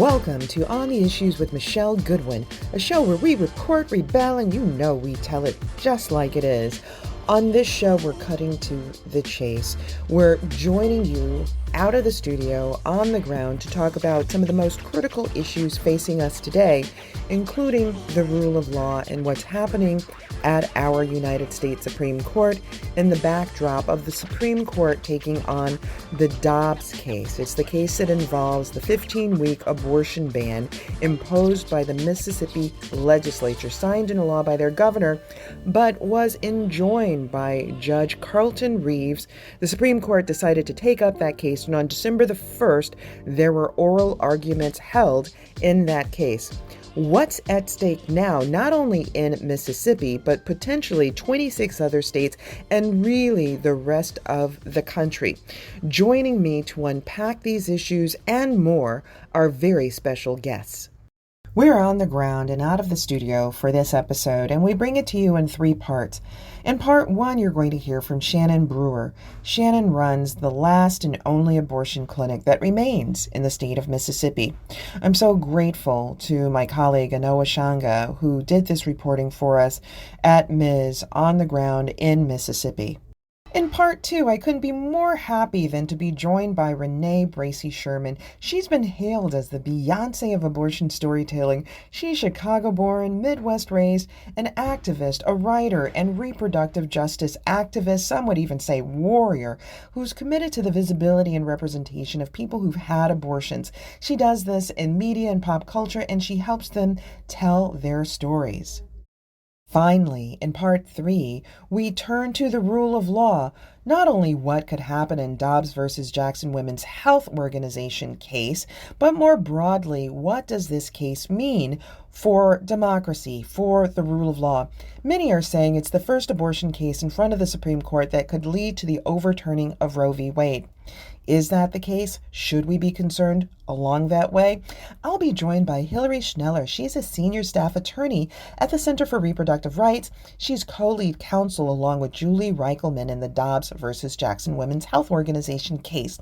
Welcome to On the Issues with Michelle Goodwin, a show where we report, rebel, and you know we tell it just like it is. On this show, we're cutting to the chase. We're joining you out of the studio, on the ground, to talk about some of the most critical issues facing us today, including the rule of law and what's happening at our United States Supreme Court in the backdrop of the Supreme Court taking on the Dobbs case. It's the case that involves the 15-week abortion ban imposed by the Mississippi legislature, signed into law by their governor, but was enjoined by Judge Carlton Reeves. The Supreme Court decided to take up that case, and on December the 1st, there were oral arguments held in that case. What's at stake now, not only in Mississippi, but potentially 26 other states and really the rest of the country? Joining me to unpack these issues and more are very special guests. We're on the ground and out of the studio for this episode, and we bring it to you in three parts. In part one, you're going to hear from Shannon Brewer. Shannon runs the last and only abortion clinic that remains in the state of Mississippi. I'm so grateful to my colleague Anoa Shanga, who did this reporting for us at Ms. On the Ground in Mississippi. In part two, I couldn't be more happy than to be joined by Renee Bracy Sherman. She's been hailed as the Beyonce of abortion storytelling. She's Chicago-born, Midwest-raised, an activist, a writer, and reproductive justice activist, some would even say warrior, who's committed to the visibility and representation of people who've had abortions. She does this in media and pop culture, and she helps them tell their stories. Finally, in part three, we turn to the rule of law, not only what could happen in Dobbs versus Jackson Women's Health Organization case, but more broadly, what does this case mean for democracy, for the rule of law? Many are saying it's the first abortion case in front of the Supreme Court that could lead to the overturning of Roe v. Wade. Is that the case? Should we be concerned along that way? I'll be joined by Hillary Schneller. She's a senior staff attorney at the Center for Reproductive Rights. She's co-lead counsel along with Julie Rikelman in the Dobbs versus Jackson Women's Health Organization case.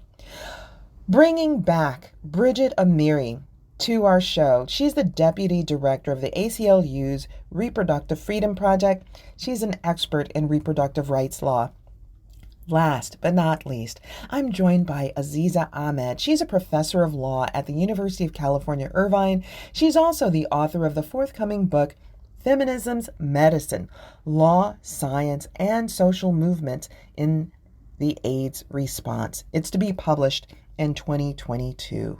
Bringing back Bridget Amiri to our show. She's the deputy director of the ACLU's Reproductive Freedom Project. She's an expert in reproductive rights law. Last but not least, I'm joined by Aziza Ahmed. She's a professor of law at the University of California, Irvine. She's also the author of the forthcoming book, Feminism's Medicine: Law, Science, and Social Movements in the AIDS Response. It's to be published in 2022.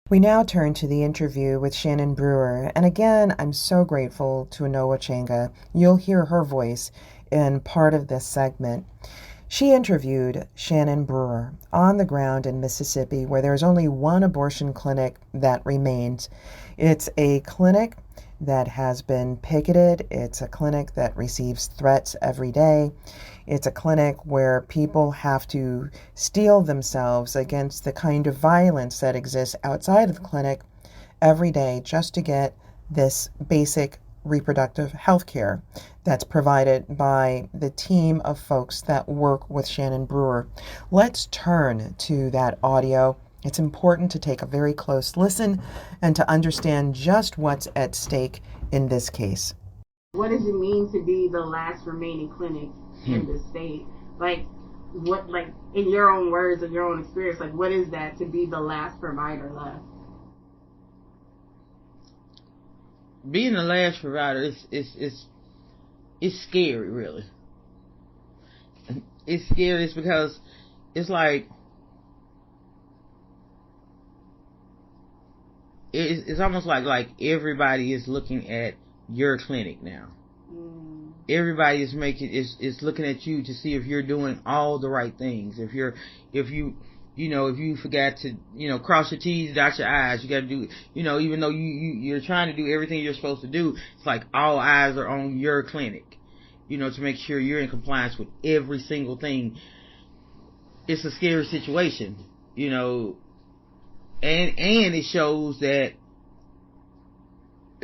We now turn to the interview with Shannon Brewer. And again, I'm so grateful to Anoa Shanga. You'll hear her voice in part of this segment. She interviewed Shannon Brewer on the ground in Mississippi, where there's only one abortion clinic that remains. It's a clinic that has been picketed. It's a clinic that receives threats every day. It's a clinic where people have to steel themselves against the kind of violence that exists outside of the clinic every day just to get this basic reproductive health care that's provided by the team of folks that work with Shannon Brewer. Let's turn to that audio. It's important to take a very close listen and to understand just what's at stake in this case. What does it mean to be the last remaining clinic in the state? What, in your own words, in your own experience, what is that to be the last provider left? Being the last provider it's scary, really. It's scary. It's because it's it's almost like everybody is looking at your clinic now. Everybody is looking at you to see if you're doing all the right things. If you forgot to, cross your T's, dot your I's, you got to do, even though you're trying to do everything you're supposed to do, it's like all eyes are on your clinic, to make sure you're in compliance with every single thing. It's a scary situation, and it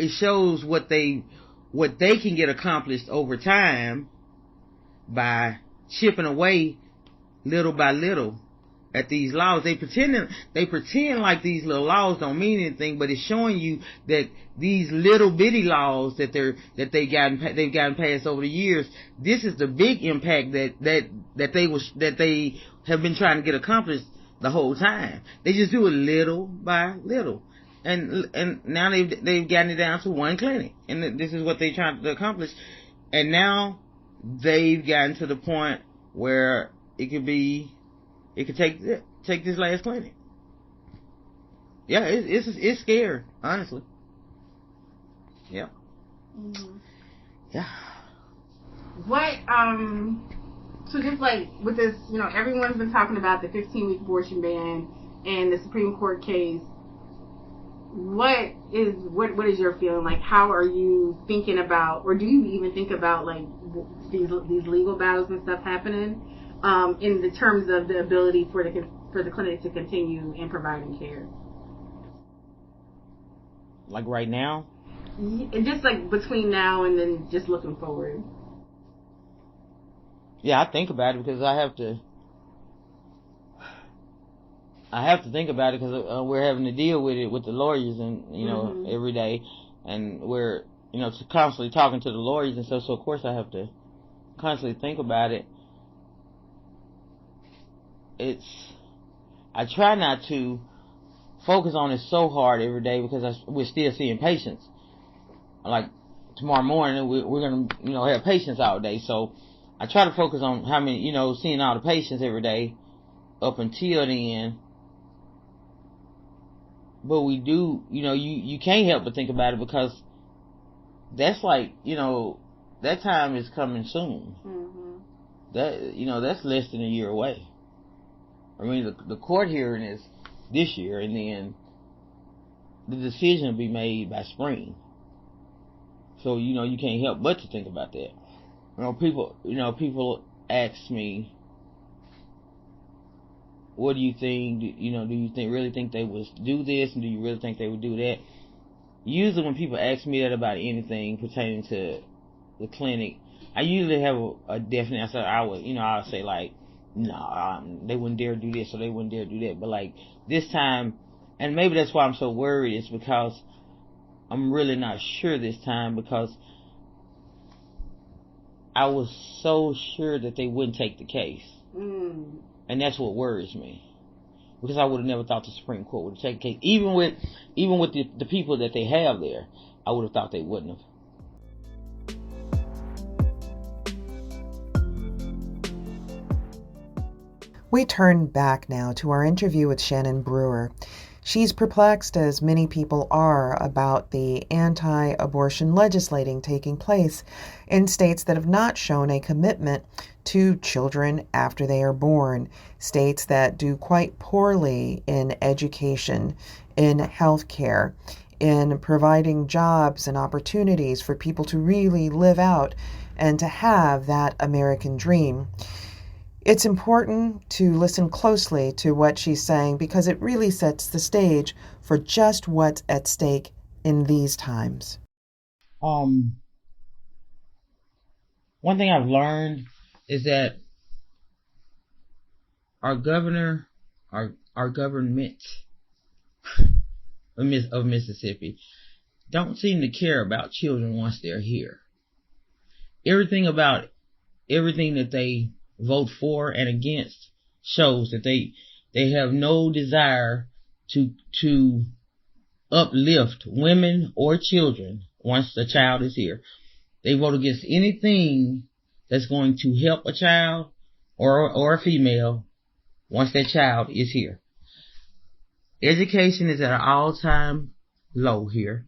shows what they can get accomplished over time by chipping away little by little at these laws. They pretend like these little laws don't mean anything, but it's showing you that these little bitty laws that they've gotten passed over the years, this is the big impact that they have been trying to get accomplished the whole time. They just do it little by little. And now they've gotten it down to one clinic, and this is what they're trying to accomplish. And now they've gotten to the point where it could take this last clinic. Yeah, it's scary, honestly. Yeah. Mm-hmm. Yeah. What so just like with this, everyone's been talking about the 15-week abortion ban and the Supreme Court case. What is your feeling? Like, how are you thinking about, or do you even think about like these legal battles and stuff happening in the terms of the ability for the clinic to continue in providing care? Like right now? Just like between now and then, just looking forward. Yeah, I think about it because I have to think about it because we're having to deal with it with the lawyers and Mm-hmm. every day, and we're constantly talking to the lawyers and stuff. So of course I have to constantly think about it. I try not to focus on it so hard every day because we're still seeing patients. Like tomorrow morning we're gonna have patients all day, so I try to focus on how many seeing all the patients every day up until then. But we do, you can't help but think about it because that's like, that time is coming soon. Mm-hmm. That's less than a year away. I mean, the court hearing is this year, and then the decision will be made by spring. So, you can't help but to think about that. People ask me, what do you think? Do you really think they would do this, and do you really think they would do that? Usually when people ask me that about anything pertaining to the clinic, I usually have a definite answer. I'll say like, no, they wouldn't dare do this or they wouldn't dare do that. But like this time, and maybe that's why I'm so worried, is because I'm really not sure this time, because I was so sure that they wouldn't take the case. And that's what worries me, because I would have never thought the Supreme Court would have taken the case. Even with the people that they have there, I would have thought they wouldn't have. We turn back now to our interview with Shannon Brewer. She's perplexed, as many people are, about the anti-abortion legislating taking place in states that have not shown a commitment to children after they are born, states that do quite poorly in education, in health care, in providing jobs and opportunities for people to really live out and to have that American dream. It's important to listen closely to what she's saying, because it really sets the stage for just what's at stake in these times. One thing I've learned is that our government of Mississippi don't seem to care about children once they're here. Everything that they vote for and against shows that they have no desire to uplift women or children once the child is here. They vote against anything that's going to help a child or a female once that child is here. Education is at an all-time low here.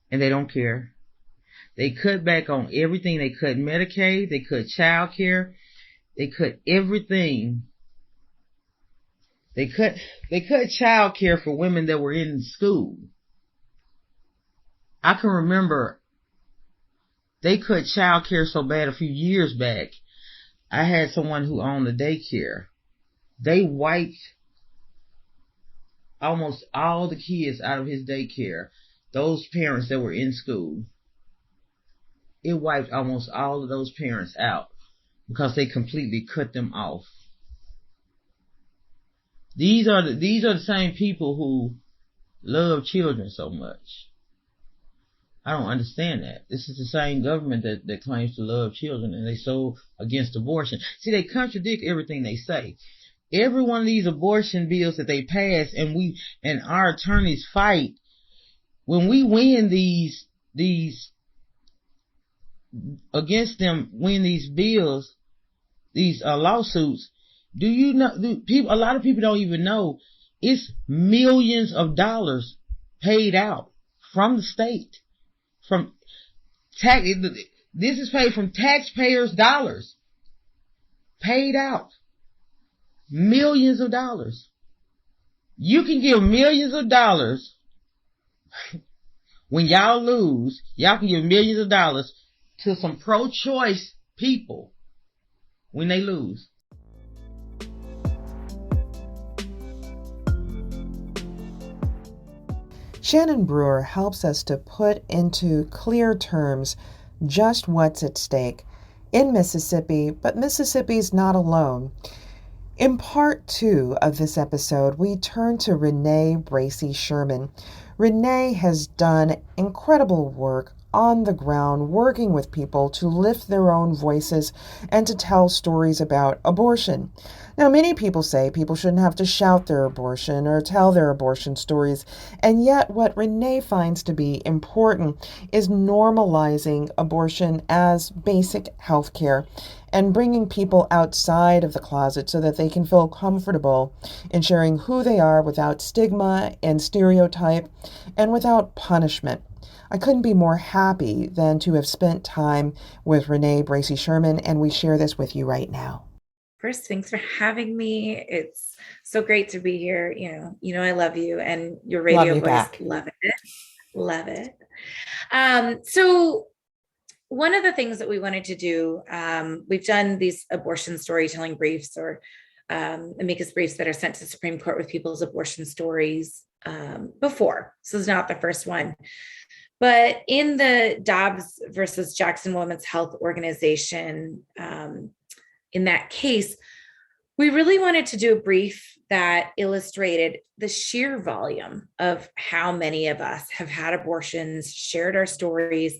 And they don't care. They cut back on everything. They cut Medicaid. They cut child care. They cut everything. They cut child care for women that were in school. I can remember they cut child care so bad a few years back. I had someone who owned a daycare. They wiped almost all the kids out of his daycare. Those parents that were in school. It wiped almost all of those parents out because they completely cut them off. These are the same people who love children so much. I don't understand that. This is the same government that claims to love children, and they so against abortion. See, they contradict everything they say. Every one of these abortion bills that they pass and our attorneys fight, when we win these against them, win these bills, these lawsuits, do you know, a lot of people don't even know it's millions of dollars paid out from the state, from tax. This is paid from taxpayers' dollars, paid out millions of dollars. You can give millions of dollars when y'all lose. Y'all can give millions of dollars to some pro-choice people when they lose. Shannon Brewer helps us to put into clear terms just what's at stake in Mississippi, but Mississippi's not alone. In part 2 of this episode, we turn to Renee Bracey Sherman. Renee has done incredible work on the ground, working with people to lift their own voices and to tell stories about abortion. Now, many people say people shouldn't have to shout their abortion or tell their abortion stories, and yet what Renee finds to be important is normalizing abortion as basic health care and bringing people outside of the closet so that they can feel comfortable in sharing who they are without stigma and stereotype and without punishment. I couldn't be more happy than to have spent time with Renee Bracey Sherman, and we share this with you right now. First, thanks for having me. It's so great to be here. You know, I love you and your radio voice. Back. Love it. So one of the things that we wanted to do, we've done these abortion storytelling briefs or amicus briefs that are sent to the Supreme Court with people's abortion stories before. So it's not the first one. But in the Dobbs versus Jackson Women's Health Organization, in that case, we really wanted to do a brief that illustrated the sheer volume of how many of us have had abortions, shared our stories,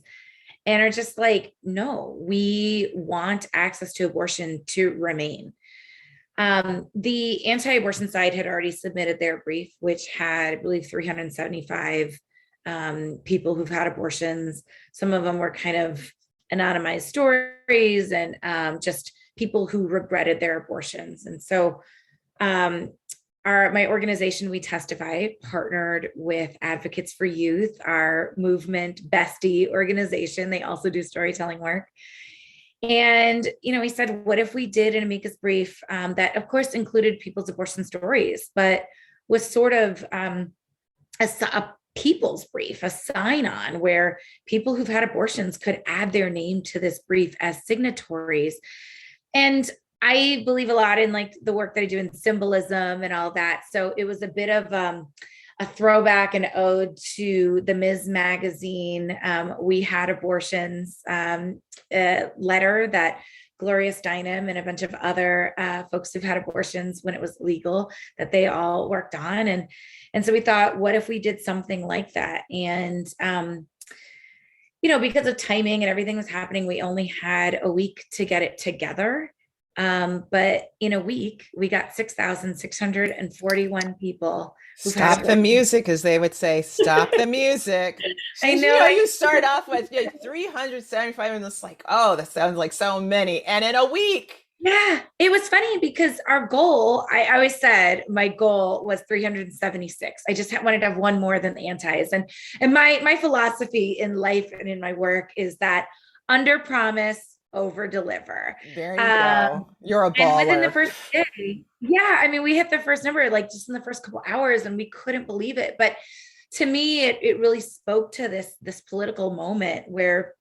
and are just like, no, we want access to abortion to remain. The anti-abortion side had already submitted their brief, which had, I believe, 375 people who've had abortions. Some of them were kind of anonymized stories and just people who regretted their abortions. And so my organization, We Testify, partnered with Advocates for Youth, our movement bestie organization. They also do storytelling work. And, we said, what if we did an amicus brief that, of course, included people's abortion stories, but was sort of a people's brief, a sign-on where people who've had abortions could add their name to this brief as signatories. And I believe a lot in like the work that I do in symbolism and all that. So it was a bit of a throwback, an ode to the Ms. Magazine, We Had Abortions letter that Gloria Steinem and a bunch of other folks who've had abortions when it was legal, that they all worked on. And so we thought, what if we did something like that? And, because of timing and everything was happening, we only had a week to get it together. But in a week, we got 6,641 people. Stop the music, as they would say. Stop the music. I know. You start off with 375, and it's like, oh, that sounds like so many. And in a week. Yeah, it was funny because our goal, I always said my goal was 376. I just wanted to have one more than the antis. And my philosophy in life and in my work is that under promise, over deliver. There you go. You're a baller. And within the first day, we hit the first number like just in the first couple hours, and we couldn't believe it. But to me, it really spoke to this political moment where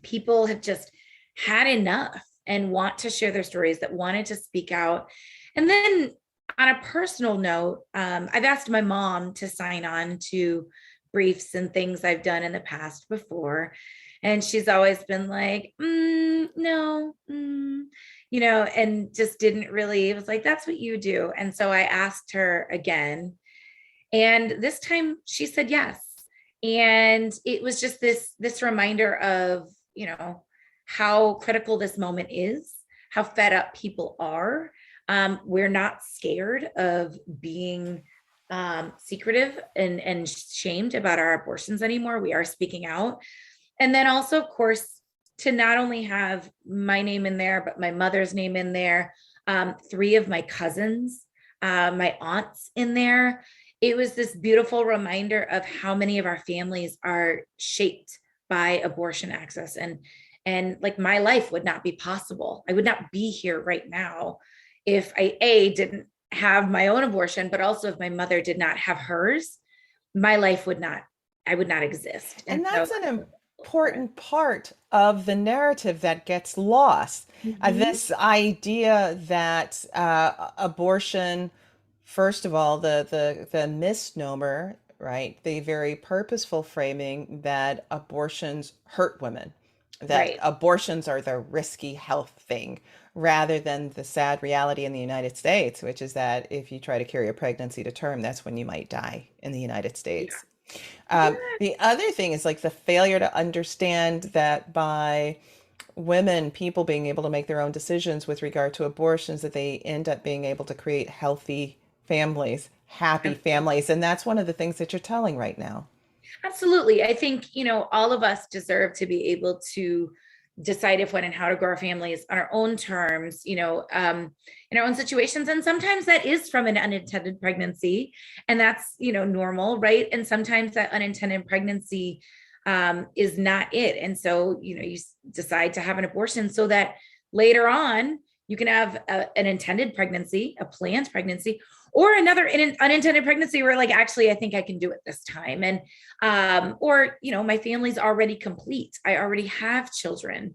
people have just had enough and want to share their stories, that wanted to speak out. And then on a personal note, I've asked my mom to sign on to briefs and things I've done in the past before. And she's always been like, no, and just didn't really, it was like, that's what you do. And so I asked her again. And this time she said yes. And it was just this reminder of, how critical this moment is, how fed up people are. We're not scared of being secretive and shamed about our abortions anymore. We are speaking out. And then also, of course, to not only have my name in there, but my mother's name in there, 3 of my cousins, my aunts in there. It was this beautiful reminder of how many of our families are shaped by abortion access. And like, my life would not be possible. I would not be here right now if I didn't have my own abortion, but also if my mother did not have hers. My life I would not exist. And that's an important part of the narrative that gets lost. This idea that abortion, first of all, the misnomer, right? The very purposeful framing that abortions hurt women, that abortions are the risky health thing, rather than the sad reality in the United States, which is that if you try to carry a pregnancy to term, that's when you might die in the United States. The other thing is like the failure to understand that by people being able to make their own decisions with regard to abortions, that they end up being able to create healthy families, happy families. And that's one of the things that you're telling right now. Absolutely. I think, all of us deserve to be able to decide if, when, and how to grow our families on our own terms, in our own situations. And sometimes that is from an unintended pregnancy, and that's, normal, right? And sometimes that unintended pregnancy is not it. And so, you decide to have an abortion so that later on you can have an intended pregnancy, a planned pregnancy, or another unintended pregnancy where, like, actually, I think I can do it this time. And, or, my family's already complete. I already have children.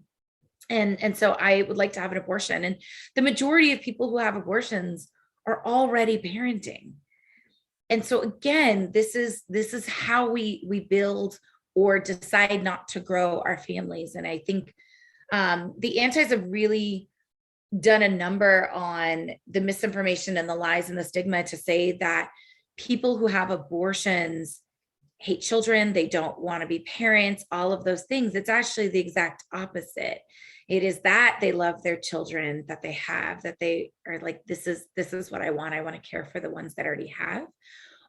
And so I would like to have an abortion. And the majority of people who have abortions are already parenting. And so again, this is how we build or decide not to grow our families. And I think the antis have really done a number on the misinformation and the lies and the stigma to say that people who have abortions hate children, they don't want to be parents, all of those things. It's actually the exact opposite. It is that they love their children that they have, that they are like, this is what I want. I want to care for the ones that I already have.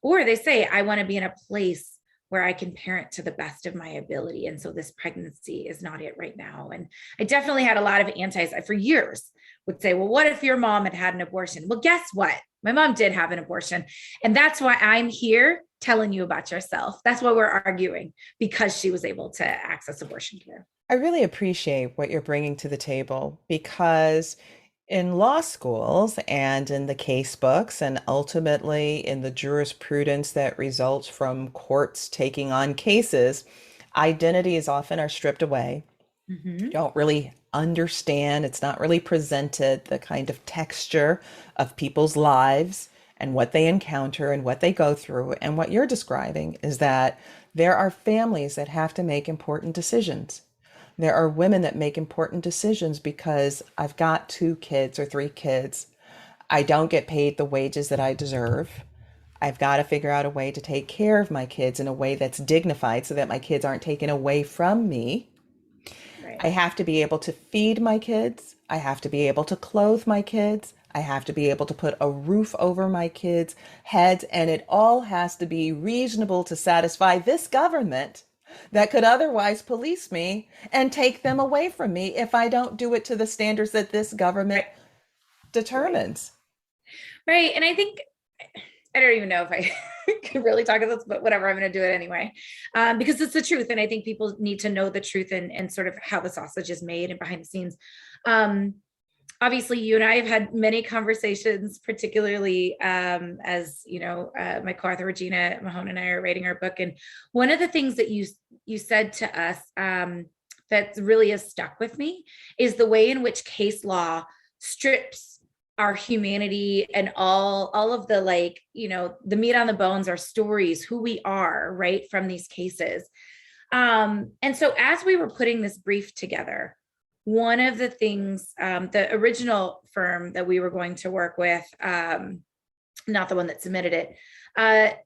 Or they say, I want to be in a place where I can parent to the best of my ability. And so this pregnancy is not it right now. And I definitely had a lot of antis for years would say, well, what if your mom had had an abortion? Well, guess what? My mom did have an abortion. And that's why I'm here telling you about yourself. That's why we're arguing, because she was able to access abortion care. I really appreciate what you're bringing to the table, because in law schools and in the case books and ultimately in the jurisprudence that results from courts taking on cases, identities often are stripped away. You don't really understand, it's not really presented, the kind of texture of people's lives and what they encounter and what they go through. And what you're describing is that there are families that have to make important decisions. There are women that make important decisions because I've got 2 kids or 3 kids. I don't get paid the wages that I deserve. I've got to figure out a way to take care of my kids in a way that's dignified so that my kids aren't taken away from me. Right. I have to be able to feed my kids. I have to be able to clothe my kids. I have to be able to put a roof over my kids' heads. And it all has to be reasonable to satisfy this government that could otherwise police me and take them away from me if I don't do it to the standards that this government determines. Right. And I think, I don't even know if I could really talk about this, but whatever, I'm going to do it anyway, because it's the truth. And I think people need to know the truth and sort of how the sausage is made and behind the scenes. Obviously, you and I have had many conversations, particularly as you know, my co-author Regina Mahone and I are writing our book. And one of the things that you said to us that really has stuck with me is the way in which case law strips our humanity and all of the, like, you know, the meat on the bones, our stories, who we are, right, from these cases. And so as we were putting this brief together, one of the things, the original firm that we were going to work with, not the one that submitted it,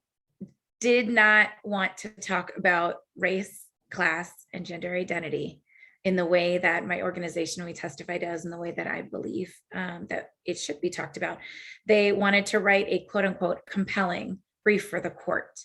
did not want to talk about race, class, and gender identity in the way that my organization, We Testify, does, in the way that I believe that it should be talked about. They wanted to write a quote unquote compelling brief for the court.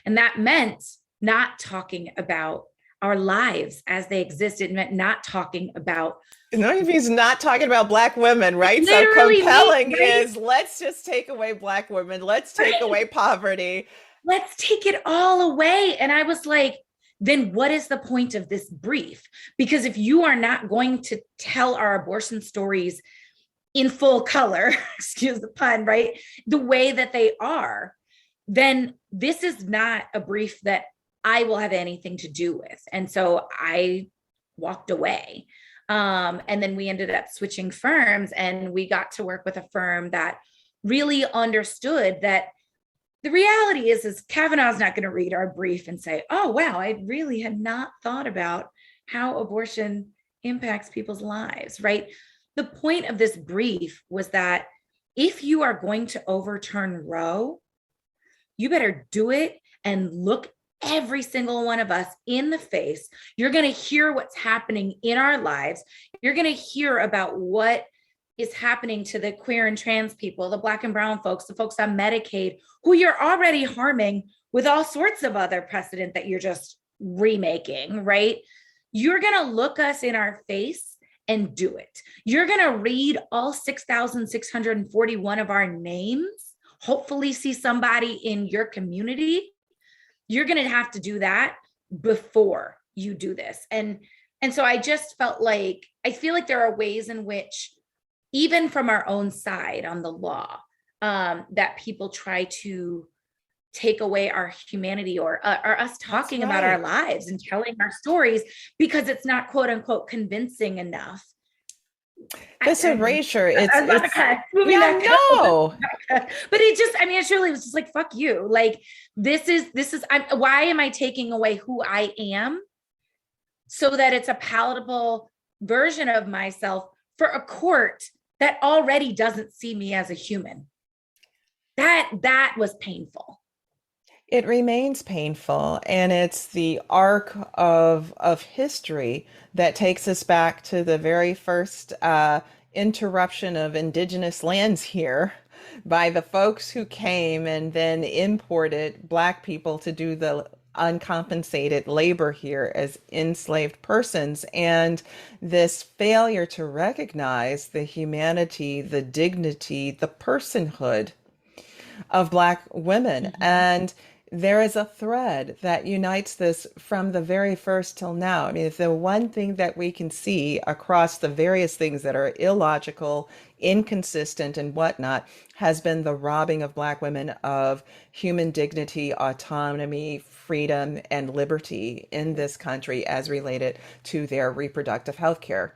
And that meant not talking about our lives as they exist. It meant not talking about. No, it means not talking about Black women, right? So Literally compelling means, right? is let's just take away Black women. Let's take away poverty. Let's take it all away. And I was like, then what is the point of this brief? Because if you are not going to tell our abortion stories in full color, excuse the pun, right, the way that they are, then this is not a brief that I will have anything to do with. And so I walked away. And then we ended up switching firms, and we got to work with a firm that really understood that the reality is Kavanaugh's not going to read our brief and say, oh, wow, I really had not thought about how abortion impacts people's lives, right? The point of this brief was that if you are going to overturn Roe, you better do it and look every single one of us in the face. You're going to hear what's happening in our lives. You're going to hear about what is happening to the queer and trans people, the Black and brown folks, the folks on Medicaid, who you're already harming with all sorts of other precedent that you're just remaking, right? You're going to look us in our face and do it. You're going to read all 6,641 of our names, hopefully see somebody in your community. You're going to have to do that before you do this. And so I just felt like, I feel like there are ways in which, even from our own side on the law, that people try to take away our humanity or us talking about our lives and telling our stories because it's not quote unquote convincing enough. This erasure, it's no. But it just, I mean, it truly was just like, fuck you. Like, this is, why am I taking away who I am so that it's a palatable version of myself for a court that already doesn't see me as a human? That was painful. It remains painful, and it's the arc of history that takes us back to the very first interruption of indigenous lands here by the folks who came and then imported Black people to do the uncompensated labor here as enslaved persons, and this failure to recognize the humanity, the dignity, the personhood of Black women. Mm-hmm. And there is a thread that unites this from the very first till now. I mean, if the one thing that we can see across the various things that are illogical, inconsistent, and whatnot, has been the robbing of Black women of human dignity, autonomy, freedom, and liberty in this country as related to their reproductive health care.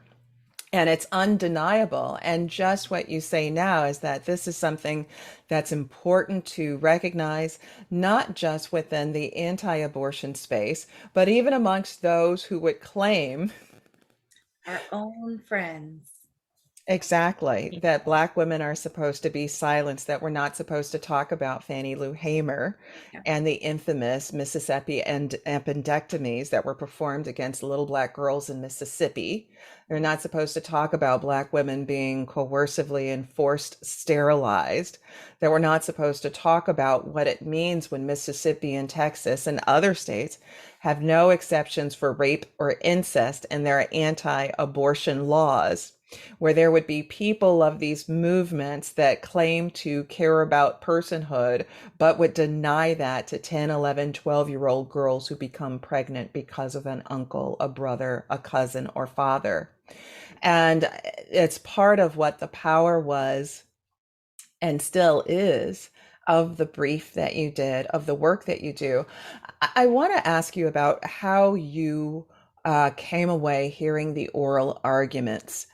And it's undeniable. And just what you say now is that this is something that's important to recognize, not just within the anti-abortion space, but even amongst those who would claim our own friends. Exactly, that Black women are supposed to be silenced, that we're not supposed to talk about Fannie Lou Hamer and the infamous Mississippi appendectomies that were performed against little Black girls in Mississippi. They're not supposed to talk about Black women being coercively and forced sterilized. That we're not supposed to talk about what it means when Mississippi and Texas and other states have no exceptions for rape or incest in their anti-abortion laws, where there would be people of these movements that claim to care about personhood, but would deny that to 10, 11, 12-year-old girls who become pregnant because of an uncle, a brother, a cousin, or father. And it's part of what the power was and still is of the brief that you did, of the work that you do. I want to ask you about how you came away hearing the oral arguments.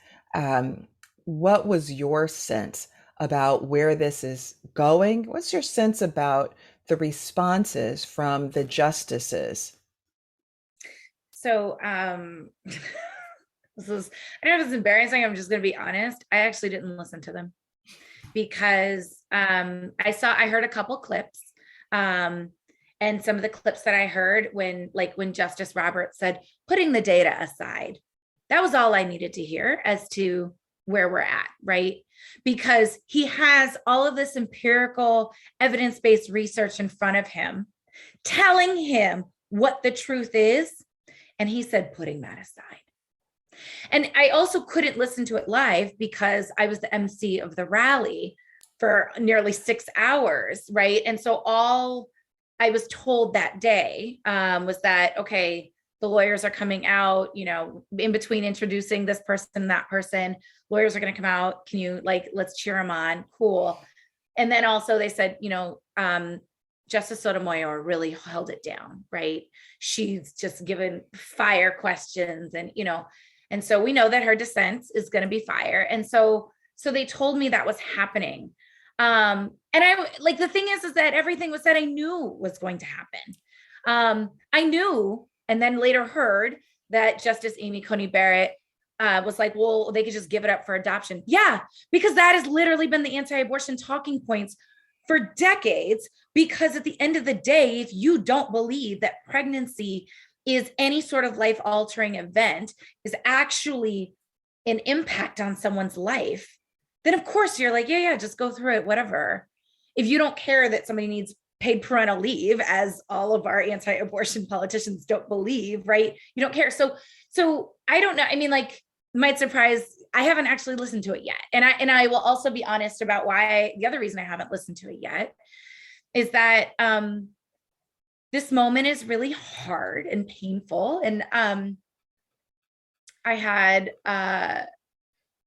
What was your sense about where this is going? What's your sense about the responses from the justices? So this is, I don't know if it's embarrassing. I'm just going to be honest. I actually didn't listen to them because I heard a couple clips. And some of the clips that I heard when Justice Roberts said, putting the data aside, that was all I needed to hear as to where we're at, right? Because he has all of this empirical evidence-based research in front of him, telling him what the truth is. And he said, putting that aside. And I also couldn't listen to it live because I was the MC of the rally for nearly 6 hours, right? And so all I was told that day was that, okay, the lawyers are coming out, in between introducing this person, that person, lawyers are going to come out. Can you let's cheer them on. Cool. And then also they said, Justice Sotomayor really held it down, right? She's just given fire questions and so we know that her dissent is going to be fire. And so they told me that was happening. And I the thing is that everything was that I knew was going to happen. I knew, and then later heard that Justice Amy Coney Barrett was like, well, they could just give it up for adoption. Yeah, because that has literally been the anti-abortion talking points for decades. Because at the end of the day, if you don't believe that pregnancy is any sort of life-altering event, is actually an impact on someone's life, then of course you're like, yeah, just go through it, whatever. If you don't care that somebody needs paid parental leave, as all of our anti-abortion politicians don't believe, right? You don't care. So I don't know. I mean, might surprise, I haven't actually listened to it yet. And I will also be honest about the other reason I haven't listened to it yet is that this moment is really hard and painful. And I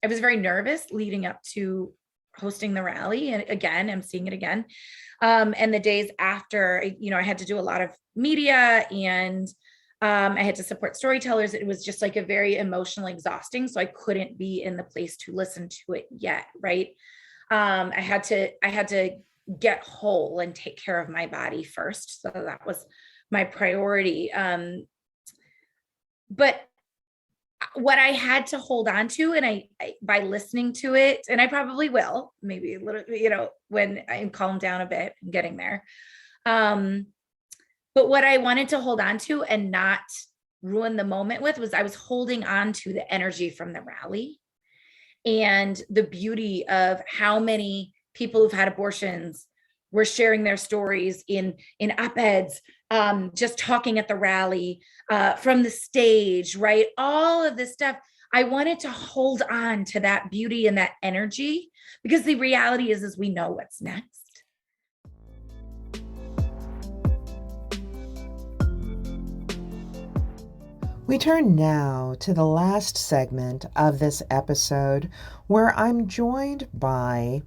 was very nervous leading up to hosting the rally. And again, I'm seeing it again. And the days after, I had to do a lot of media and I had to support storytellers. It was just a very emotionally exhausting. So I couldn't be in the place to listen to it yet. Right. I had to get whole and take care of my body first. So that was my priority. But what I had to hold on to, and I by listening to it, and I probably will, maybe a little, when I calm down a bit, I'm getting there. But what I wanted to hold on to and not ruin the moment with was I was holding on to the energy from the rally and the beauty of how many people who've had abortions were sharing their stories in op-eds, just talking at the rally, from the stage, right? All of this stuff. I wanted to hold on to that beauty and that energy because the reality is we know what's next. We turn now to the last segment of this episode where I'm joined by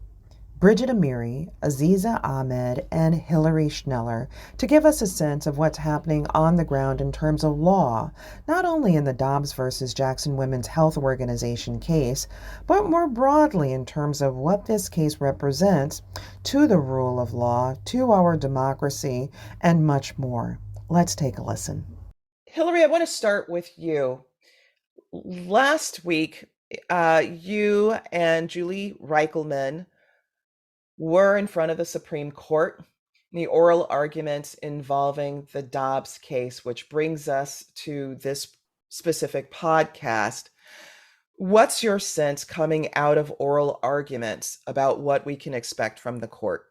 Bridget Amiri, Aziza Ahmed, and Hillary Schneller to give us a sense of what's happening on the ground in terms of law, not only in the Dobbs versus Jackson Women's Health Organization case, but more broadly in terms of what this case represents to the rule of law, to our democracy, and much more. Let's take a listen. Hillary, I want to start with you. Last week, you and Julie Rikelman were in front of the Supreme Court in the oral arguments involving the Dobbs case, which brings us to this specific podcast. What's your sense coming out of oral arguments about what we can expect from the court?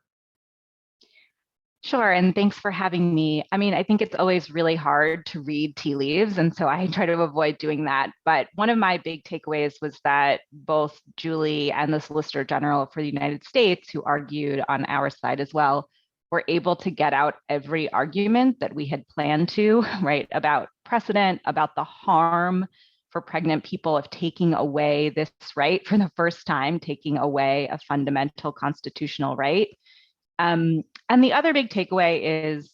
Sure, and thanks for having me. I mean, I think it's always really hard to read tea leaves, and so I try to avoid doing that. But one of my big takeaways was that both Julie and the Solicitor General for the United States, who argued on our side as well, were able to get out every argument that we had planned to, right, about precedent, about the harm for pregnant people of taking away this right for the first time, taking away a fundamental constitutional right. And the other big takeaway is,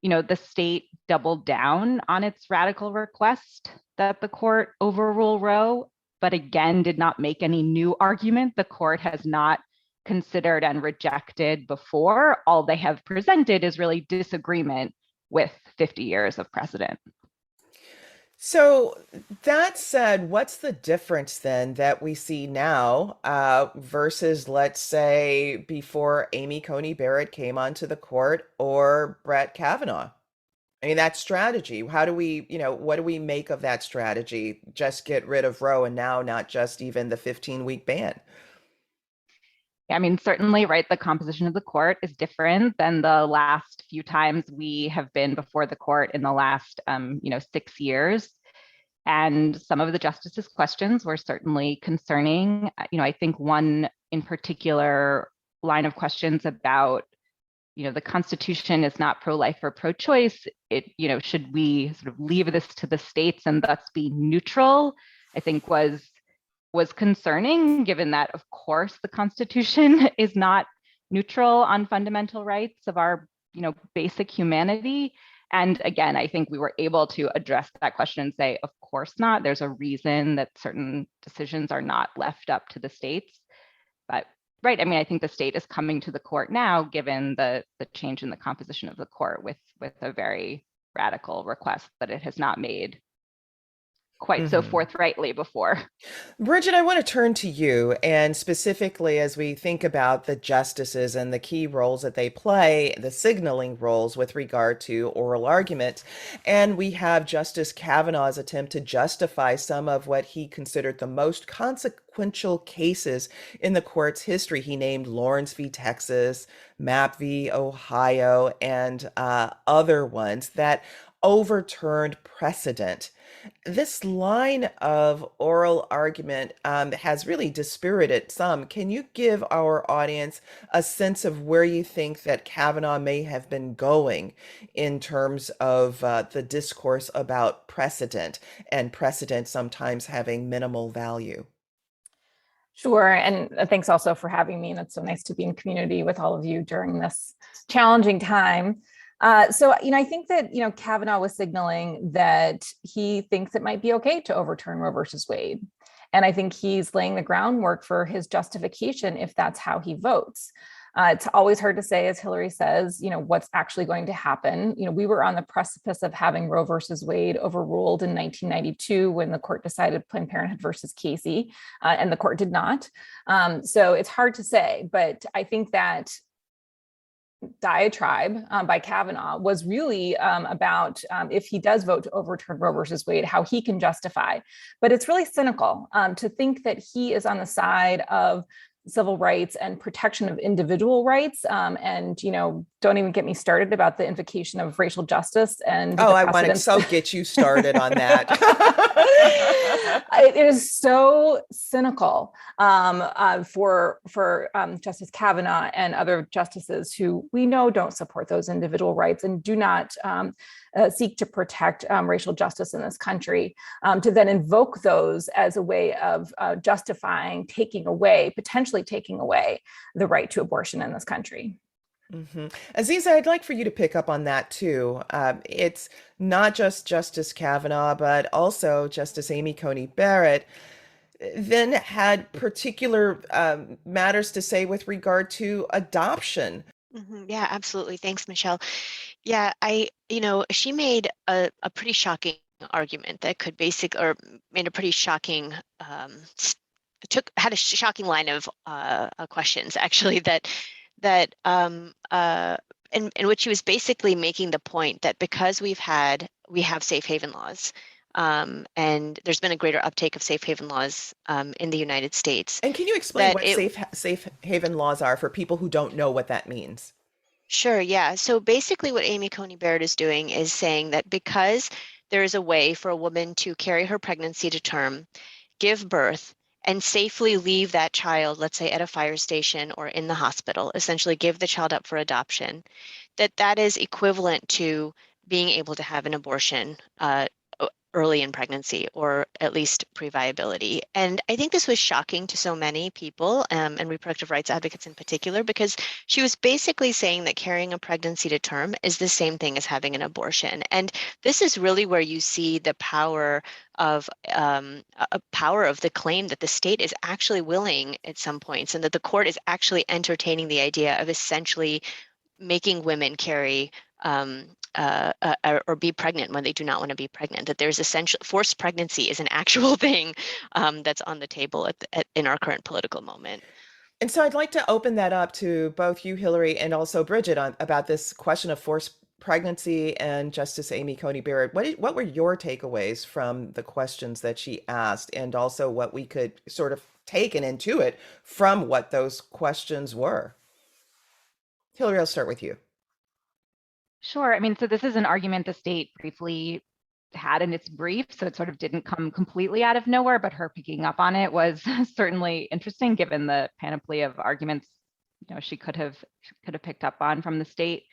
the state doubled down on its radical request that the court overrule Roe, but again, did not make any new argument the court has not considered and rejected before. All they have presented is really disagreement with 50 years of precedent. So that said, what's the difference then that we see now versus, let's say, before Amy Coney Barrett came onto the court or Brett Kavanaugh? I mean, that strategy. How do we, what do we make of that strategy? Just get rid of Roe and now not just even the 15-week ban. I mean, certainly, right, the composition of the court is different than the last few times we have been before the court in the last, 6 years. And some of the justices' questions were certainly concerning. I think one in particular line of questions about, the Constitution is not pro-life or pro-choice. Should we sort of leave this to the states and thus be neutral? I think was concerning, given that, of course, the Constitution is not neutral on fundamental rights of our, basic humanity. And again, I think we were able to address that question and say, of course not. There's a reason that certain decisions are not left up to the states. But right, I mean, I think the state is coming to the court now, given the change in the composition of the court with a very radical request that it has not made quite so forthrightly before. Bridget, I want to turn to you, and specifically as we think about the justices and the key roles that they play, the signaling roles with regard to oral argument. And we have Justice Kavanaugh's attempt to justify some of what he considered the most consequential cases in the court's history. He named Lawrence v. Texas, Mapp v. Ohio, and other ones that overturned precedent. This line of oral argument has really dispirited some. Can you give our audience a sense of where you think that Kavanaugh may have been going in terms of the discourse about precedent, and precedent sometimes having minimal value? Sure. And thanks also for having me. And it's so nice to be in community with all of you during this challenging time. I think that, Kavanaugh was signaling that he thinks it might be okay to overturn Roe versus Wade. And I think he's laying the groundwork for his justification if that's how he votes. It's always hard to say, as Hillary says, what's actually going to happen. We were on the precipice of having Roe versus Wade overruled in 1992 when the court decided Planned Parenthood versus Casey, and the court did not. So it's hard to say, but I think that diatribe by Kavanaugh was really about if he does vote to overturn Roe versus Wade, how he can justify. But it's really cynical to think that he is on the side of civil rights and protection of individual rights. Don't even get me started about the invocation of racial justice. And I want to so get you started on that. It is so cynical for Justice Kavanaugh and other justices who we know don't support those individual rights and do not seek to protect racial justice in this country, to then invoke those as a way of justifying potentially taking away the right to abortion in this country. Mm-hmm. Aziza, I'd like for you to pick up on that too. It's not just Justice Kavanaugh, but also Justice Amy Coney Barrett then had particular matters to say with regard to adoption. Mm-hmm. Yeah, absolutely. Thanks, Michelle. Yeah, she made a pretty shocking argument that could made a pretty shocking, had a shocking line of questions actually in which she was basically making the point that because we have safe haven laws, and there's been a greater uptake of safe haven laws in the United States. And can you explain what safe haven laws are for people who don't know what that means? Sure, yeah. So basically what Amy Coney Barrett is doing is saying that because there is a way for a woman to carry her pregnancy to term, give birth, and safely leave that child, let's say at a fire station or in the hospital, essentially give the child up for adoption, that is equivalent to being able to have an abortion early in pregnancy, or at least pre-viability. And I think this was shocking to so many people, and reproductive rights advocates in particular, because she was basically saying that carrying a pregnancy to term is the same thing as having an abortion. And this is really where you see the power of the claim that the state is actually willing at some points, and that the court is actually entertaining the idea of essentially making women carry or be pregnant when they do not want to be pregnant. That there's essential forced pregnancy is an actual thing that's on the table in our current political moment. And so I'd like to open that up to both you, Hillary, and also Bridget about this question of forced pregnancy and Justice Amy Coney Barrett. What were your takeaways from the questions that she asked, and also what we could sort of take and intuit from what those questions were? Hillary, I'll start with you. Sure. I mean, so this is an argument the state briefly had in its brief, so it sort of didn't come completely out of nowhere, but her picking up on it was certainly interesting given the panoply of arguments, she could have picked up on from the state.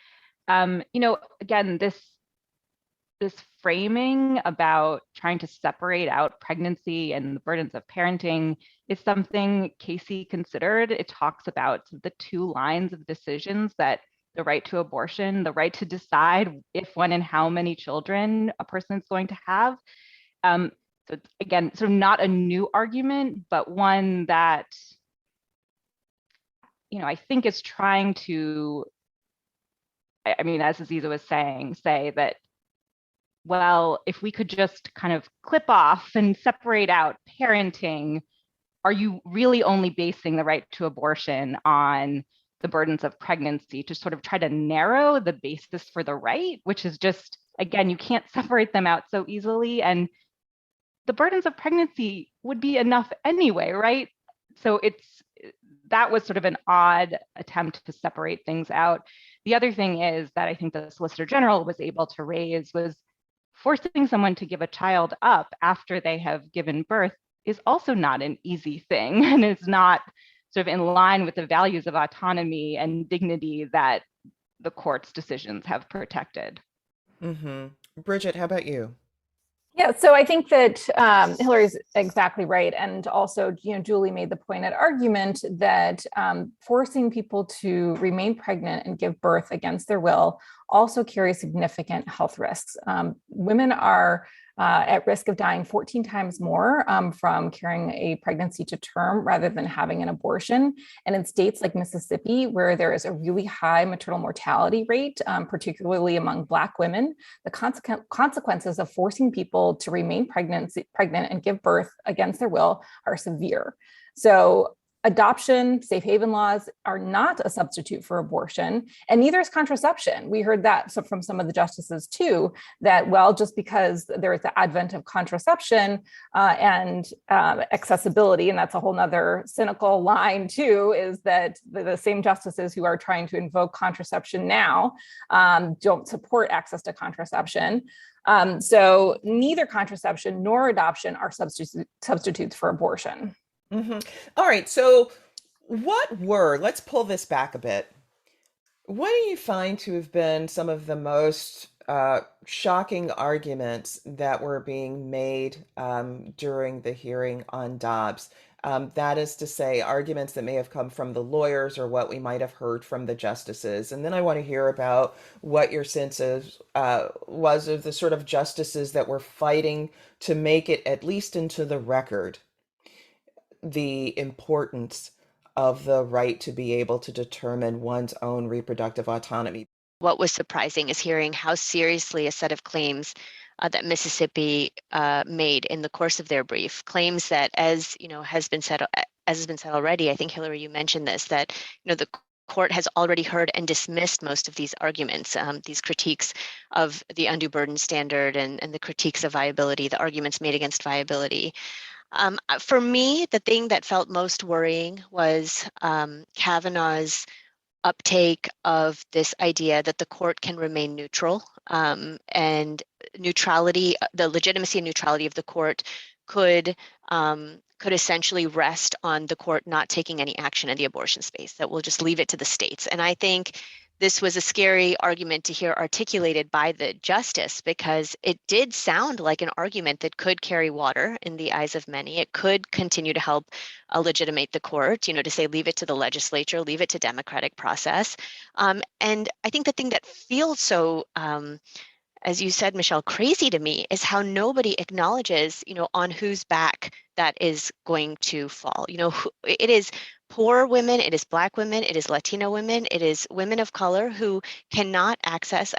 Again, this framing about trying to separate out pregnancy and the burdens of parenting is something Casey considered. It talks about the two lines of decisions, that the right to abortion, the right to decide if, when, and how many children a person is going to have. So again, sort of not a new argument, but one that, I think is trying to, I mean, as Aziza was saying, say that, well, if we could just kind of clip off and separate out parenting, are you really only basing the right to abortion on the burdens of pregnancy to sort of try to narrow the basis for the right, which is just, again, you can't separate them out so easily. And the burdens of pregnancy would be enough anyway, right? So that was sort of an odd attempt to separate things out. The other thing is that I think the Solicitor General was able to raise was forcing someone to give a child up after they have given birth is also not an easy thing, and is not sort of in line with the values of autonomy and dignity that the court's decisions have protected. Mm-hmm. Bridget, how about you? Yeah, so I think that Hillary's exactly right. And also, Julie made the pointed argument that forcing people to remain pregnant and give birth against their will also carries significant health risks. Women are at risk of dying 14 times more from carrying a pregnancy to term rather than having an abortion. And in states like Mississippi, where there is a really high maternal mortality rate, particularly among Black women, the consequences of forcing people to remain pregnant and give birth against their will are severe. So adoption, safe haven laws are not a substitute for abortion, and neither is contraception. We heard that from some of the justices too, that, well, just because there is the advent of contraception and accessibility, and that's a whole nother cynical line too, is that the same justices who are trying to invoke contraception now don't support access to contraception. So neither contraception nor adoption are substitutes for abortion. Mm-hmm. All right. So let's pull this back a bit. What do you find to have been some of the most shocking arguments that were being made during the hearing on Dobbs? That is to say, arguments that may have come from the lawyers or what we might have heard from the justices. And then I want to hear about what your sense was of the sort of justices that were fighting to make it at least into the record the importance of the right to be able to determine one's own reproductive autonomy. What was surprising is hearing how seriously a set of claims that Mississippi made in the course of their brief, claims that, as has been said already. I think, Hillary, you mentioned this, that the court has already heard and dismissed most of these arguments, these critiques of the undue burden standard and the critiques of viability, the arguments made against viability. For me, the thing that felt most worrying was Kavanaugh's uptake of this idea that the court can remain neutral, and neutrality, the legitimacy and neutrality of the court could essentially rest on the court not taking any action in the abortion space, that we'll just leave it to the states. And I think this was a scary argument to hear articulated by the justice, because it did sound like an argument that could carry water in the eyes of many. It could continue to help legitimate the court, to say leave it to the legislature, leave it to democratic process. And I think the thing that feels so, as you said, Michelle, crazy to me is how nobody acknowledges, on whose back that is going to fall. It is poor women, it is Black women, it is Latino women, it is women of color who cannot access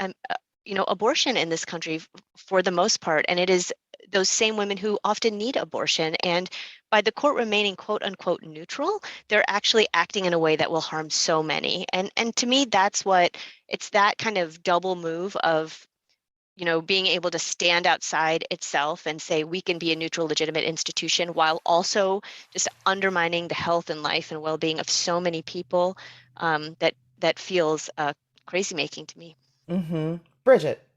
abortion in this country for the most part. And it is those same women who often need abortion. And by the court remaining quote unquote neutral, they're actually acting in a way that will harm so many. And to me, it's that kind of double move of, being able to stand outside itself and say we can be a neutral, legitimate institution while also just undermining the health and life and well-being of so many people, that feels crazy making to me. Mm-hmm. Bridget.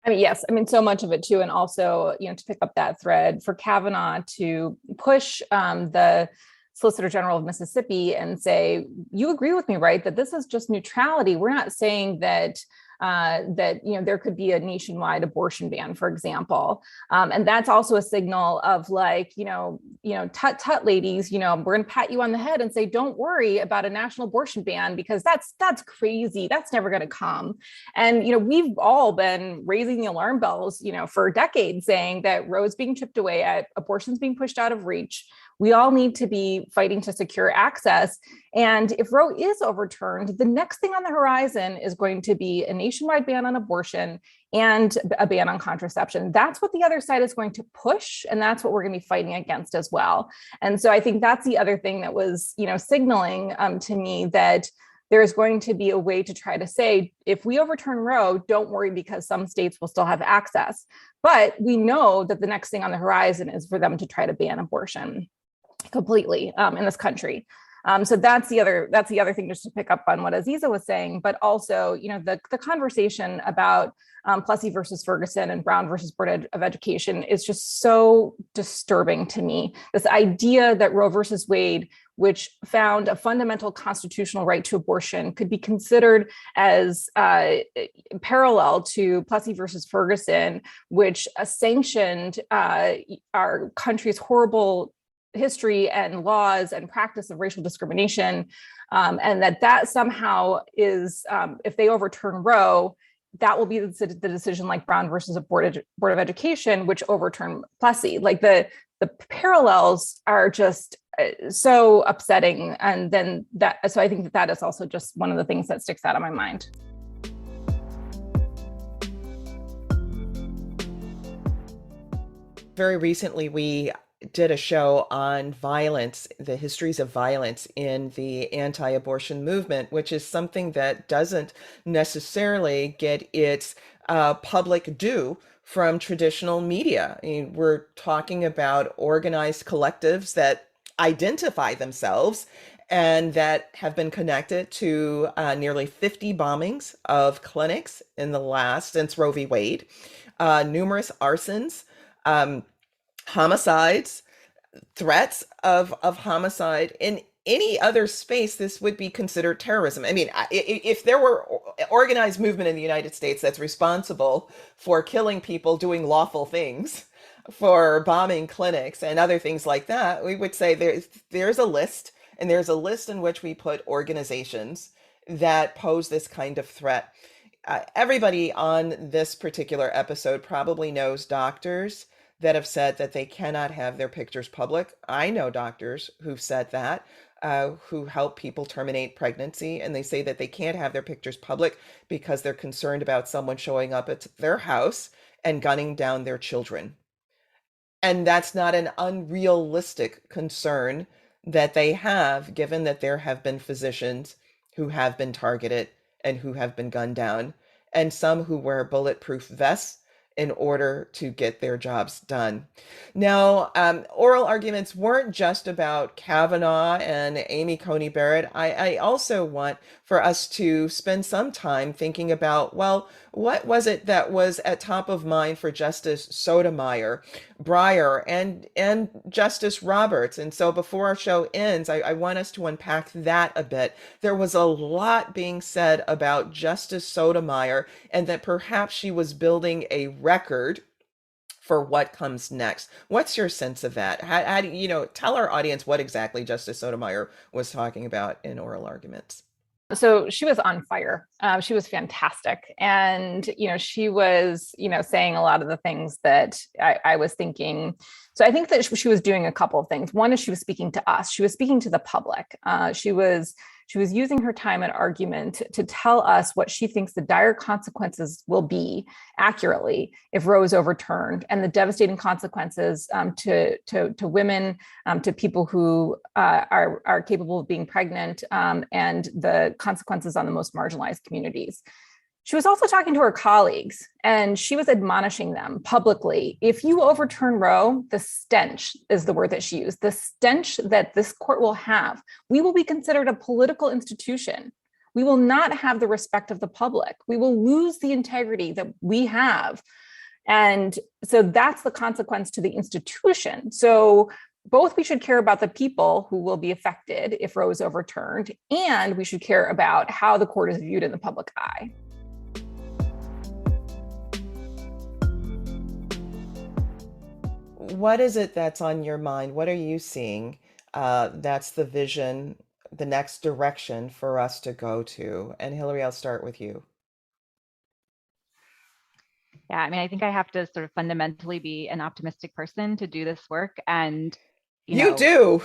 I mean, yes, I mean, so much of it too. And also, to pick up that thread for Kavanaugh to push the Solicitor General of Mississippi and say, you agree with me, right? That this is just neutrality. We're not saying that there could be a nationwide abortion ban, for example. And that's also a signal of like, tut ladies, we're going to pat you on the head and say, don't worry about a national abortion ban because that's crazy. That's never going to come. And, we've all been raising the alarm bells, for decades saying that Roe's being chipped away at, abortion's being pushed out of reach. We all need to be fighting to secure access. And if Roe is overturned, the next thing on the horizon is going to be a nationwide ban on abortion and a ban on contraception. That's what the other side is going to push. And that's what we're going to be fighting against as well. And so I think that's the other thing that was, signaling to me that there is going to be a way to try to say, if we overturn Roe, don't worry because some states will still have access. But we know that the next thing on the horizon is for them to try to ban abortion completely in this country. So that's the other thing, just to pick up on what Aziza was saying, but also, the conversation about Plessy versus Ferguson and Brown versus Board of Education is just so disturbing to me. This idea that Roe versus Wade, which found a fundamental constitutional right to abortion, could be considered as parallel to Plessy versus Ferguson, which sanctioned our country's horrible history and laws and practice of racial discrimination, and that somehow is, if they overturn Roe, that will be the decision like Brown versus a Board of Education, which overturned Plessy. Like the parallels are just so upsetting. And then so I think that is also just one of the things that sticks out of my mind. Very recently, we did a show on violence, the histories of violence in the anti-abortion movement, which is something that doesn't necessarily get its public due from traditional media. I mean, we're talking about organized collectives that identify themselves and that have been connected to nearly 50 bombings of clinics in the last, since Roe v. Wade, numerous arsons, homicides, threats of homicide. In any other space, this would be considered terrorism. I mean, if there were organized movement in the United States that's responsible for killing people doing lawful things, for bombing clinics and other things like that, we would say there's a list, and there's a list in which we put organizations that pose this kind of threat. Everybody on this particular episode probably knows doctors that have said that they cannot have their pictures public. I know doctors who've said that, who help people terminate pregnancy, and they say that they can't have their pictures public because they're concerned about someone showing up at their house and gunning down their children. And that's not an unrealistic concern that they have, given that there have been physicians who have been targeted and who have been gunned down, and some who wear bulletproof vests in order to get their jobs done. Now, oral arguments weren't just about Kavanaugh and Amy Coney Barrett. I also want for us to spend some time thinking about, well, what was it that was at top of mind for Justice Sotomayor, Breyer, and Justice Roberts? And so before our show ends, I want us to unpack that a bit. There was a lot being said about Justice Sotomayor, and that perhaps she was building a record for what comes next. What's your sense of that? How do you tell our audience what exactly Justice Sotomayor was talking about in oral arguments? So she was on fire. She was fantastic. And, she was, saying a lot of the things that I was thinking. So I think that she was doing a couple of things. One is she was speaking to us. She was speaking to the public. She was She was using her time and argument to tell us what she thinks the dire consequences will be accurately if Roe is overturned, and the devastating consequences to women, to people who are capable of being pregnant, and the consequences on the most marginalized communities. She was also talking to her colleagues, and she was admonishing them publicly. If you overturn Roe, the stench is the word that she used, the stench that this court will have, we will be considered a political institution. We will not have the respect of the public. We will lose the integrity that we have. And so that's the consequence to the institution. So both we should care about the people who will be affected if Roe is overturned, and we should care about how the court is viewed in the public eye. What is it that's on your mind? What are you seeing? That's the vision, the next direction for us to go to. And Hillary, I'll start with you. Yeah, I mean, I think I have to sort of fundamentally be an optimistic person to do this work. And, You do.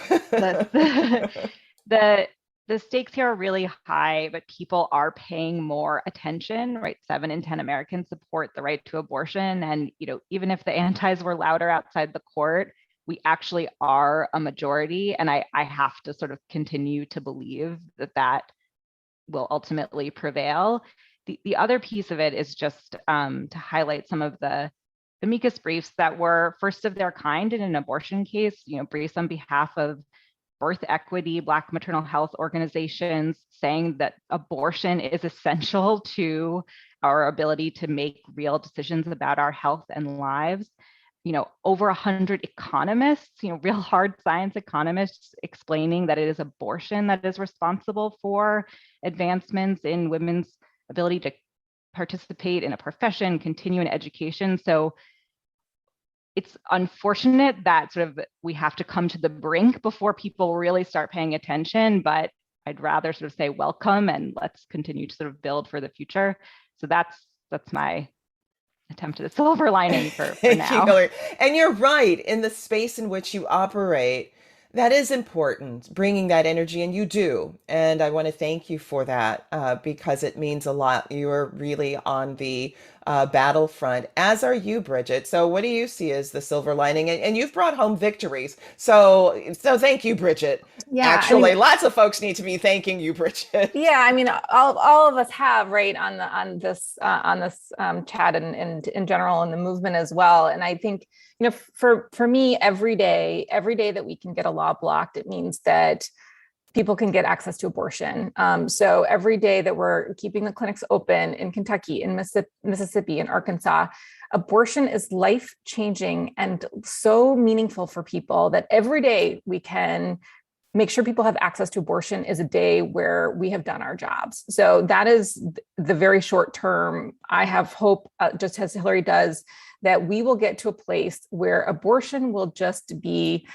the stakes here are really high, but people are paying more attention, right? 7 in 10 Americans support the right to abortion. And, even if the antis were louder outside the court, we actually are a majority. And I have to sort of continue to believe that will ultimately prevail. The other piece of it is just to highlight some of the amicus briefs that were first of their kind in an abortion case, briefs on behalf of birth equity, Black maternal health organizations, saying that abortion is essential to our ability to make real decisions about our health and lives. Over 100 economists, real hard science economists, explaining that it is abortion that is responsible for advancements in women's ability to participate in a profession, continue in education. So it's unfortunate that sort of we have to come to the brink before people really start paying attention, but I'd rather sort of say welcome and let's continue to sort of build for the future. So that's my attempt at a silver lining for now. Hillary. And you're right, in the space in which you operate, that is important, bringing that energy, and you do. And I want to thank you for that because it means a lot. You are really on the battlefront, as are you, Bridget. So what do you see as the silver lining? And you've brought home victories. So thank you, Bridget. Yeah, actually, lots of folks need to be thanking you, Bridget. Yeah, I mean, all of us have, right, on this chat and in general in the movement as well. And I think, for me, every day that we can get a law blocked, it means that people can get access to abortion. So every day that we're keeping the clinics open in Kentucky, in Mississippi, in Arkansas, abortion is life-changing and so meaningful for people that every day we can make sure people have access to abortion is a day where we have done our jobs. So that is the very short term. I have hope, just as Hillary does, that we will get to a place where abortion will just be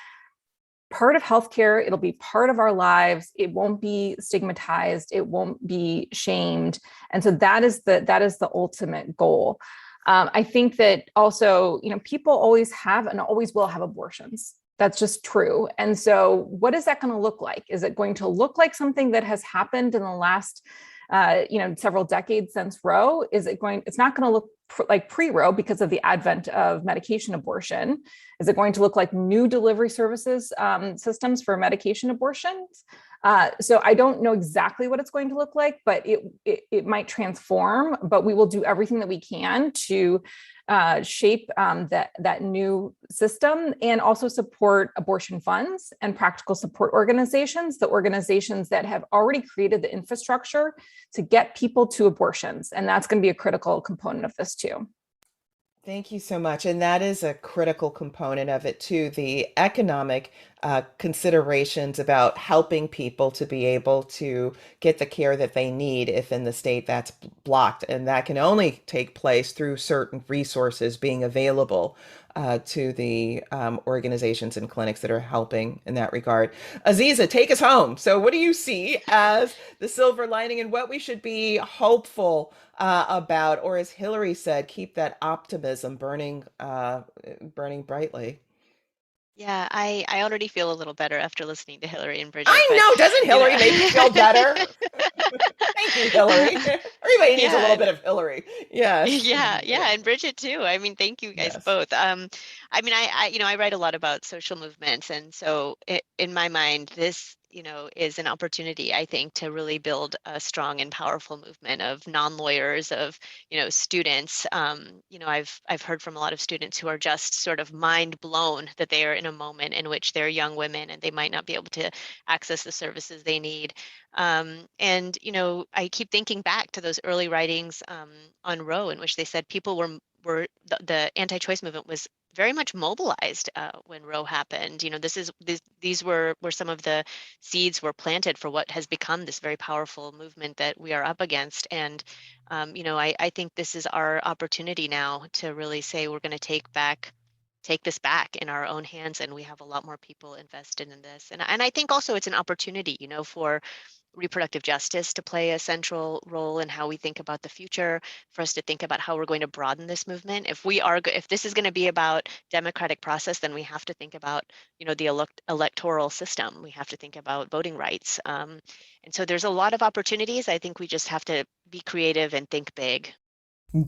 part of healthcare. It'll be part of our lives. It won't be stigmatized. It won't be shamed. And so that is the ultimate goal. I think that also, people always have and always will have abortions. That's just true. And so what is that going to look like? Is it going to look like something that has happened in the last, several decades since Roe? It's not going to look like pre-Roe because of the advent of medication abortion. Is it going to look like new delivery services, systems for medication abortions? So I don't know exactly what it's going to look like, but it might transform, but we will do everything that we can to shape that new system and also support abortion funds and practical support organizations, the organizations that have already created the infrastructure to get people to abortions. And that's going to be a critical component of this too. Thank you so much. And that is a critical component of it too, the economic considerations about helping people to be able to get the care that they need if in the state that's blocked. And that can only take place through certain resources being available to the organizations and clinics that are helping in that regard. Aziza, take us home. So what do you see as the silver lining and what we should be hopeful about, or as Hillary said, keep that optimism burning brightly? Yeah, I already feel a little better after listening to Hillary and Bridget. I But, know. Doesn't you know, Hillary make you feel better? Thank you, Hillary. Everybody needs a little yeah, bit of Hillary. Yes. yeah, and Bridget too. I mean, thank you guys Yes. both. I mean, I write a lot about social movements, and so in my mind, this, is an opportunity, I think, to really build a strong and powerful movement of non-lawyers, of, students. I've heard from a lot of students who are just sort of mind blown that they are in a moment in which they're young women and they might not be able to access the services they need. And I keep thinking back to those early writings on Roe, in which they said people were the anti-choice movement was very much mobilized when Roe happened. These were some of the seeds were planted for what has become this very powerful movement that we are up against. And I think this is our opportunity now to really say we're going to take this back in our own hands, and we have a lot more people invested in this. And I think also it's an opportunity, for reproductive justice to play a central role in how we think about the future, for us to think about how we're going to broaden this movement. If this is going to be about democratic process, then we have to think about, the electoral system. We have to think about voting rights. And so there's a lot of opportunities. I think we just have to be creative and think big.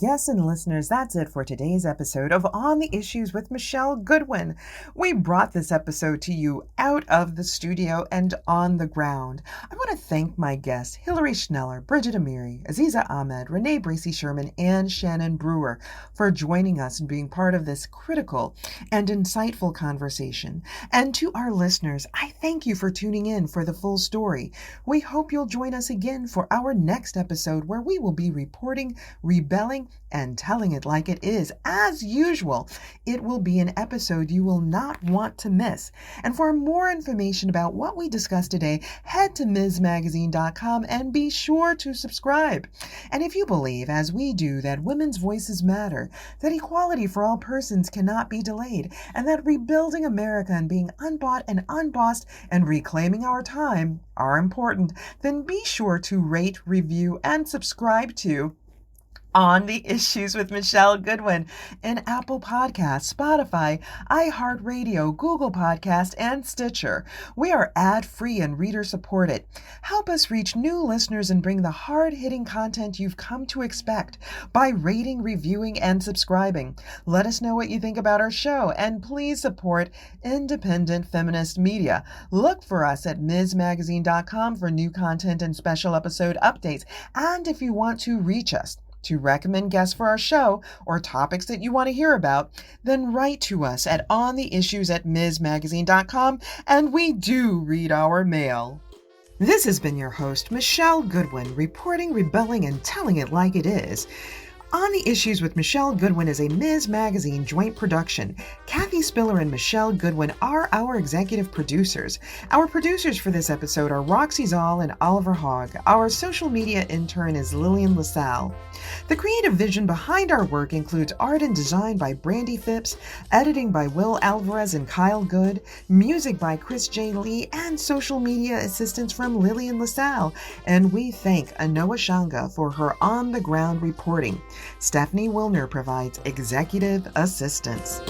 Yes, and listeners, that's it for today's episode of On the Issues with Michelle Goodwin. We brought this episode to you out of the studio and on the ground. I want to thank my guests, Hillary Schneller, Bridget Amiri, Aziza Ahmed, Renee Bracey-Sherman, and Shannon Brewer, for joining us and being part of this critical and insightful conversation. And to our listeners, I thank you for tuning in for the full story. We hope you'll join us again for our next episode, where we will be reporting, rebelling, and telling it like it is. As usual, it will be an episode you will not want to miss. And for more information about what we discussed today, head to MsMagazine.com and be sure to subscribe. And if you believe, as we do, that women's voices matter, that equality for all persons cannot be delayed, and that rebuilding America and being unbought and unbossed and reclaiming our time are important, then be sure to rate, review, and subscribe to On the Issues with Michelle Goodwin in Apple Podcasts, Spotify, iHeartRadio, Google Podcast, and Stitcher. We are ad-free and reader-supported. Help us reach new listeners and bring the hard-hitting content you've come to expect by rating, reviewing, and subscribing. Let us know what you think about our show, and please support independent feminist media. Look for us at MsMagazine.com for new content and special episode updates. And if you want to reach us, to recommend guests for our show or topics that you want to hear about, then write to us at ontheissues@MsMagazine.com, and we do read our mail. This has been your host, Michelle Goodwin, reporting, rebelling, and telling it like it is. On the Issues with Michelle Goodwin is a Ms. Magazine joint production. Kathy Spiller and Michelle Goodwin are our executive producers. Our producers for this episode are Roxy Zoll and Oliver Hogg. Our social media intern is Lillian LaSalle. The creative vision behind our work includes art and design by Brandy Phipps, editing by Will Alvarez and Kyle Good, music by Chris J. Lee, and social media assistance from Lillian LaSalle. And we thank Anoa Shanga for her on-the-ground reporting. Stephanie Wilner provides executive assistance.